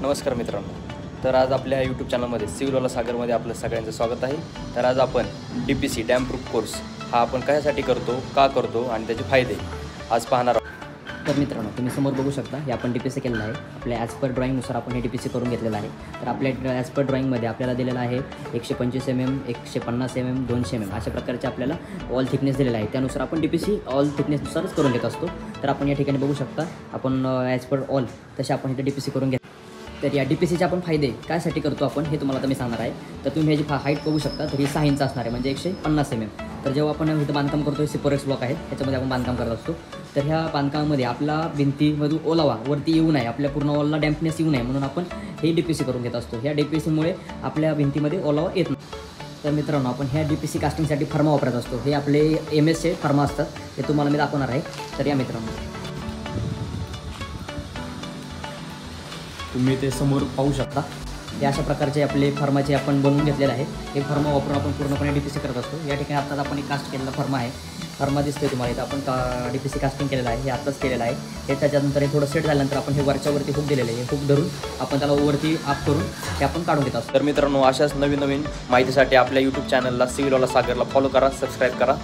नमस्कार मित्रांनो. तर आज आपल्या यूट्यूब चॅनलमध्ये सिव्हिलवाला सागरमध्ये आपलं सगळ्यांचं स्वागत आहे. तर आज आपण DPC डॅम प्रूफ कोर्स हा आपण कशासाठी करतो, का करतो आणि त्याचे फायदे आज पाहणार आहोत. तर मित्रांनो, तुम्ही समोर बघू शकता हे आपण DPC केलेलं आहे. आपल्या ॲज पर ड्रॉईंगनुसार आपण हे DPC करून घेतलेलं आहे. तर आपल्या ॲज पर ड्रॉईंगमध्ये आपल्याला दिलेलं आहे 125 mm, 150 mm, 200 mm अशा प्रकारचे आपल्याला ऑल थिकनेस दिलेला आहे. त्यानुसार आपण DPC ऑल थिकनेसनुसारच करून घेत असतो. तर आपण या ठिकाणी बघू शकता आपण ॲज पर ऑल तसे आपण इथे DPC करून घेत. तर या DPCचे आपण फायदे कायसाठी करतो आपण हे तुम्हाला आता मी सांगणार आहे. तर तुम्ही ह्याची हाईट बघू शकता. तर ही 6 इंच असणार आहे, म्हणजे 150 mm. तर जेव्हा आपण इथं बांधकाम करतो, सिपोरेक्स ब्लॉक आहे त्याच्यामध्ये आपण बांधकाम करत असतो. तर ह्या बांधकामामध्ये आपला भिंतीमधून ओलावा वरती येऊ नये, आपल्या पूर्ण वॉलला डॅम्पनेस येऊ नये म्हणून आपण हे DPC करून घेत असतो. ह्या DPCमुळे आपल्या भिंतीमध्ये ओलावा येत नाही. तर मित्रांनो, आपण ह्या DPC कास्टिंगसाठी फर्मा वापरत असतो. हे आपले MS फर्मा असतात, हे तुम्हाला मी दाखवणार आहे. तर या मित्रांनो, तुम्ही ते समोर पाहू शकता. हे अशा प्रकारचे आपले फर्माचे आपण बनवून घेतलेले आहे. हे फर्मा वापरून आपण पूर्णपणे DPC करत असतो. या ठिकाणी आत्ताच आपण एक कास्ट केलेला फर्मा आहे. फर्मा दिसतोय तुम्हाला इथं. आपण DPC कास्टिंग केलेलं आहे, हे आत्ताच केलेलं आहे. हे त्याच्यानंतर हे थोडं सेट झाल्यानंतर आपण हे वरच्यावरती हुक दिलेलं आहे. हे हुक धरून आपण त्याला वरती अप करून हे आपण काढून घेत असतो. तर मित्रांनो, अशाच नवीन माहितीसाठी आपल्या यूट्यूब चॅनलला सिव्हिलवाला सागरला फॉलो करा, सबस्क्राईब करा.